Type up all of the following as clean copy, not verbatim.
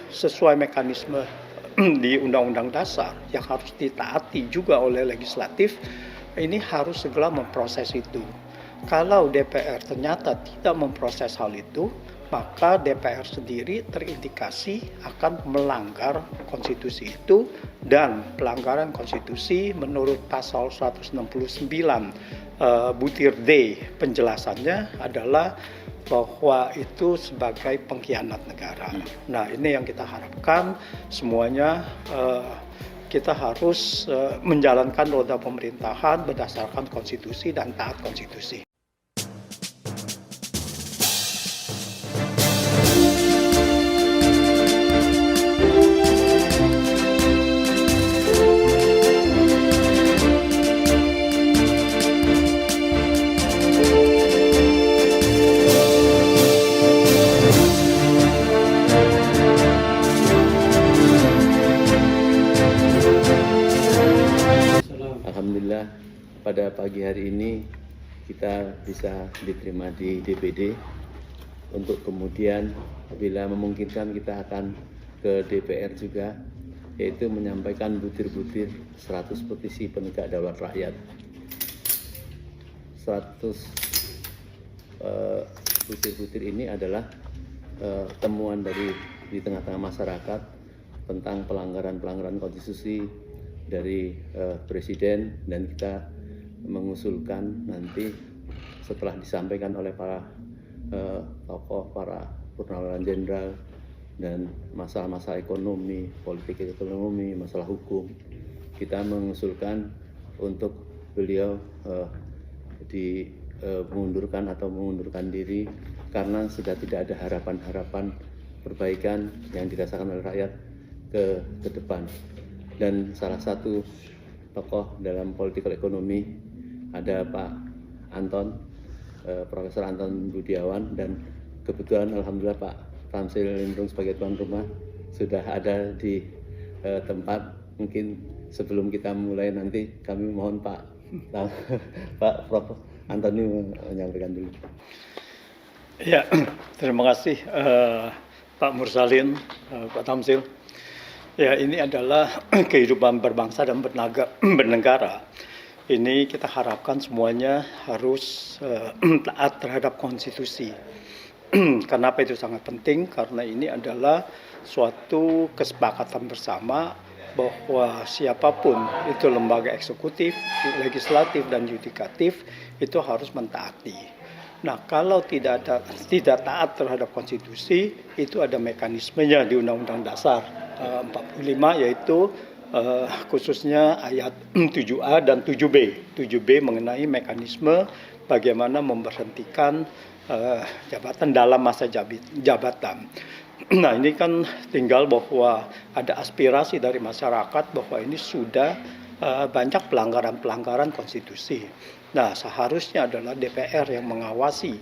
sesuai mekanisme di Undang-Undang Dasar yang harus ditaati juga oleh legislatif, ini harus segera memproses itu. Kalau DPR ternyata tidak memproses hal itu, maka DPR sendiri terindikasi akan melanggar konstitusi itu, dan pelanggaran konstitusi menurut pasal 169 butir D penjelasannya adalah bahwa itu sebagai pengkhianat negara. Nah, ini yang kita harapkan semuanya kita harus menjalankan roda pemerintahan berdasarkan konstitusi dan taat konstitusi. Alhamdulillah pada pagi hari ini kita bisa diterima di DPD untuk kemudian bila memungkinkan kita akan ke DPR juga, yaitu menyampaikan butir-butir 100 petisi penegak daulat rakyat. 100 butir-butir ini adalah temuan di tengah-tengah masyarakat tentang pelanggaran konstitusi dari Presiden, dan kita mengusulkan nanti setelah disampaikan oleh para tokoh, para purnawirawan jenderal, dan masalah-masalah ekonomi, politik ekonomi, masalah hukum, kita mengusulkan untuk beliau mengundurkan diri karena sudah tidak ada harapan-harapan perbaikan yang dirasakan oleh rakyat ke depan. Dan salah satu tokoh dalam politikal ekonomi ada Pak Anton, Profesor Anton Budiawan, dan kebetulan alhamdulillah Pak Tamsil Lindrung sebagai tuan rumah sudah ada di tempat. Mungkin sebelum kita mulai nanti kami mohon Pak Prof Anton ini menyampaikan dulu. Ya, terima kasih Pak Mursalin, Pak Tamsil. Ya, ini adalah kehidupan berbangsa dan bernegara. Ini kita harapkan semuanya harus taat terhadap konstitusi. Kenapa itu sangat penting? Karena ini adalah suatu kesepakatan bersama bahwa siapapun itu lembaga eksekutif, legislatif, dan yudikatif itu harus mentaati. Nah, kalau tidak taat terhadap konstitusi, itu ada mekanismenya di Undang-Undang Dasar 45, yaitu khususnya ayat 7A dan 7B. 7B mengenai mekanisme bagaimana memberhentikan jabatan dalam masa jabatan. Nah, ini kan tinggal bahwa ada aspirasi dari masyarakat bahwa ini sudah banyak pelanggaran konstitusi. Nah, seharusnya adalah DPR yang mengawasi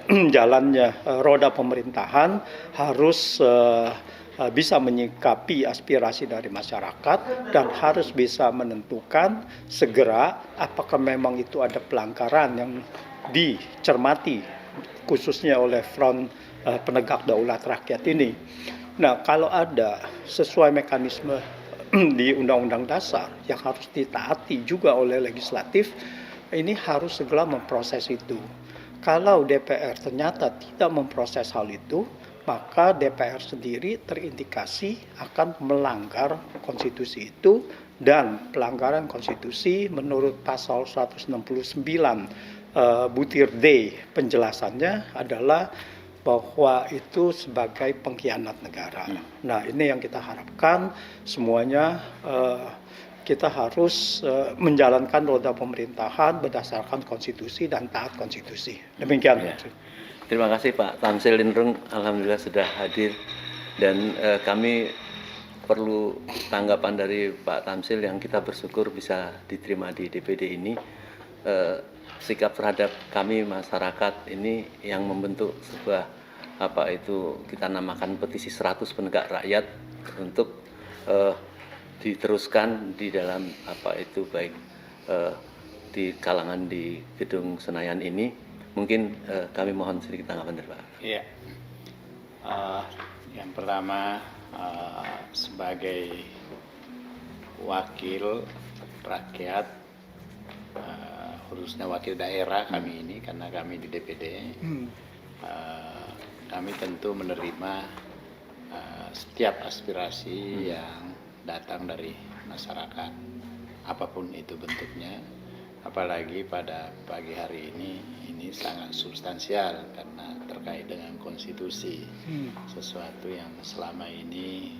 jalannya roda pemerintahan, harus bisa menyikapi aspirasi dari masyarakat dan harus bisa menentukan segera apakah memang itu ada pelanggaran yang dicermati khususnya oleh front penegak daulat rakyat ini. Nah, kalau ada sesuai mekanisme di Undang-Undang Dasar yang harus ditaati juga oleh legislatif, ini harus segera memproses itu. Kalau DPR ternyata tidak memproses hal itu, maka DPR sendiri terindikasi akan melanggar konstitusi itu, dan pelanggaran konstitusi menurut pasal 169 butir D penjelasannya adalah bahwa itu sebagai pengkhianat negara. Nah, ini yang kita harapkan semuanya kita harus menjalankan roda pemerintahan berdasarkan konstitusi dan taat konstitusi. Demikian. Ya. Terima kasih Pak Tamsil Lindrung, alhamdulillah sudah hadir, dan kami perlu tanggapan dari Pak Tamsil yang kita bersyukur bisa diterima di DPD ini. Sikap terhadap kami masyarakat ini yang membentuk sebuah kita namakan petisi 100 penegak rakyat untuk diteruskan di dalam baik di kalangan di Gedung Senayan ini. Mungkin kami mohon sedikit tanggapan dari Pak. Iya. Yang pertama, sebagai wakil rakyat, khususnya wakil daerah kami ini, karena kami di DPD, kami tentu menerima setiap aspirasi yang datang dari masyarakat, apapun itu bentuknya. Apalagi pada pagi hari ini sangat substansial karena terkait dengan konstitusi, sesuatu yang selama ini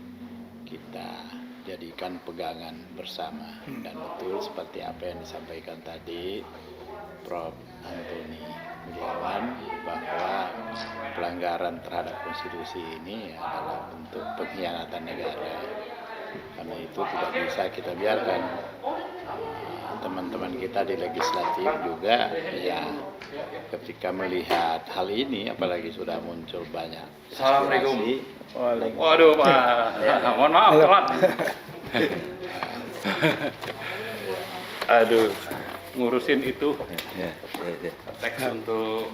kita jadikan pegangan bersama. Dan betul seperti apa yang disampaikan tadi Prof. Antoni Budiawan, bahwa pelanggaran terhadap konstitusi ini adalah bentuk pengkhianatan negara. Karena itu tidak bisa kita biarkan. Teman-teman kita di legislatif juga ya ketika melihat hal ini, apalagi sudah muncul banyak Assalamualaikum. aspirasi. Waduh Pak, mohon maaf telat. Aduh, ngurusin itu teks untuk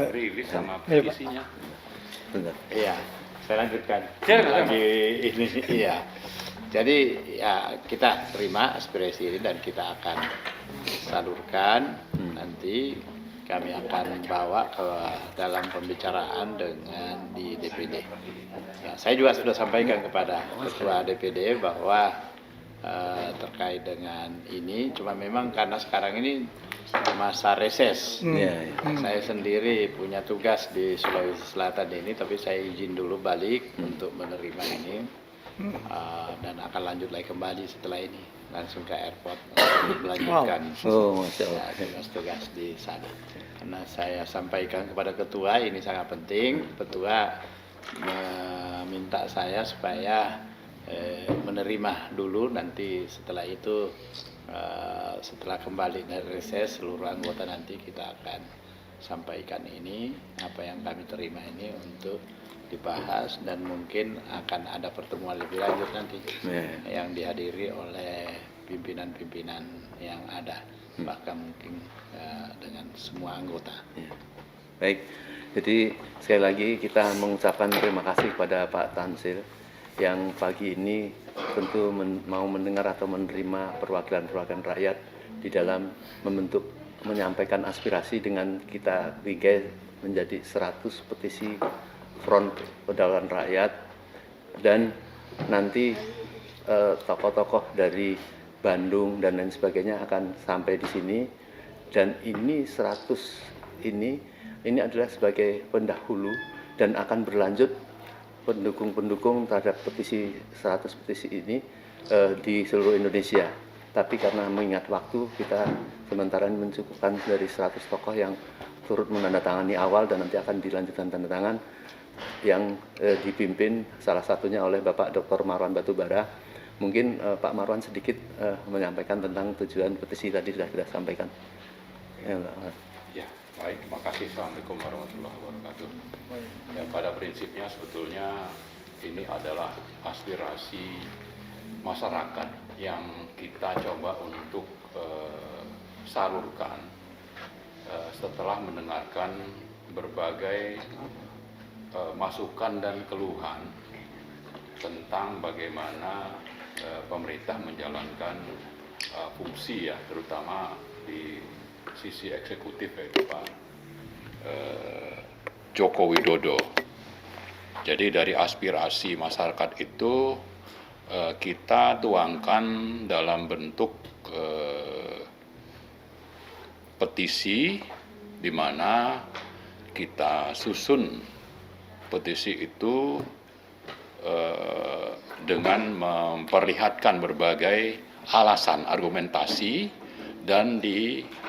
rilis sama petisinya. Benar. Iya, saya lanjutkan. Silakan. Lagi ini, iya. Jadi ya kita terima aspirasi ini dan kita akan salurkan. Nanti kami akan bawa ke dalam pembicaraan dengan di DPD. Ya, saya juga sudah sampaikan kepada Ketua DPD bahwa terkait dengan ini, cuma memang karena sekarang ini masa reses. Saya sendiri punya tugas di Sulawesi Selatan ini, tapi saya izin dulu balik untuk menerima ini. Dan akan lanjut lagi kembali setelah ini langsung ke airport untuk melanjutkan Masya Allah. tugas di sana. Karena saya sampaikan kepada ketua ini sangat penting, ketua meminta saya supaya menerima dulu, nanti setelah itu setelah kembali dari reses seluruh anggota nanti kita akan sampaikan ini apa yang kami terima ini untuk dibahas, dan mungkin akan ada pertemuan lebih lanjut nanti yang dihadiri oleh pimpinan-pimpinan yang ada, bahkan mungkin dengan semua anggota. Baik, jadi sekali lagi kita mengucapkan terima kasih kepada Pak Tanzil yang pagi ini tentu mau mendengar atau menerima perwakilan-perwakilan rakyat di dalam menyampaikan aspirasi dengan kita bingkai menjadi 100 petisi Front Kedaulatan Rakyat, dan nanti tokoh-tokoh dari Bandung dan lain sebagainya akan sampai di sini, dan ini 100 ini adalah sebagai pendahulu dan akan berlanjut pendukung-pendukung terhadap petisi 100 petisi ini di seluruh Indonesia. Tapi karena mengingat waktu, kita sementara ini mencukupkan dari 100 tokoh yang turut menandatangani awal dan nanti akan dilanjutkan tanda tangan yang dipimpin salah satunya oleh Bapak Dr. Marwan Batubara. Mungkin Pak Marwan sedikit menyampaikan tentang tujuan petisi tadi sudah kita sampaikan. Ya, baik, terima kasih. Assalamualaikum warahmatullahi wabarakatuh. Ya, pada prinsipnya sebetulnya ini adalah aspirasi masyarakat yang kita coba untuk salurkan setelah mendengarkan berbagai masukan dan keluhan tentang bagaimana pemerintah menjalankan fungsi ya, terutama di sisi eksekutif, yaitu Pak Joko Widodo. Jadi dari aspirasi masyarakat itu kita tuangkan dalam bentuk petisi, di mana kita susun petisi itu dengan memperlihatkan berbagai alasan argumentasi dan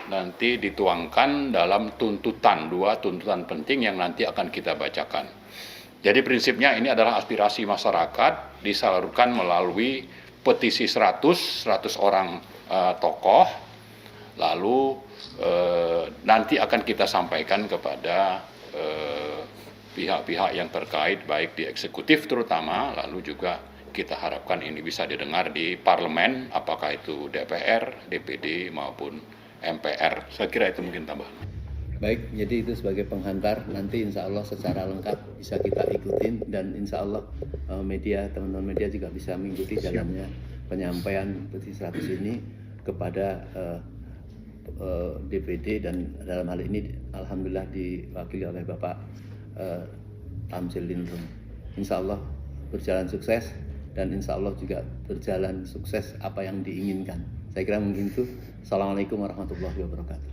nanti dituangkan dalam dua tuntutan penting yang nanti akan kita bacakan. Jadi prinsipnya ini adalah aspirasi masyarakat disalurkan melalui petisi 100 orang tokoh, lalu nanti akan kita sampaikan kepada pihak-pihak yang terkait, baik di eksekutif terutama, lalu juga kita harapkan ini bisa didengar di parlemen, apakah itu DPR, DPD maupun MPR. Saya kira itu mungkin tambahan. Baik, jadi itu sebagai penghantar, nanti insya Allah secara lengkap bisa kita ikutin, dan insya Allah media, teman-teman media juga bisa mengikuti jalannya penyampaian petisi 100 ini kepada DPD, dan dalam hal ini alhamdulillah diwakili oleh Bapak Tamzil Lindrung. Insya Allah berjalan sukses, dan insya Allah juga berjalan sukses apa yang diinginkan. Saya kira mungkin itu. Assalamualaikum warahmatullahi wabarakatuh.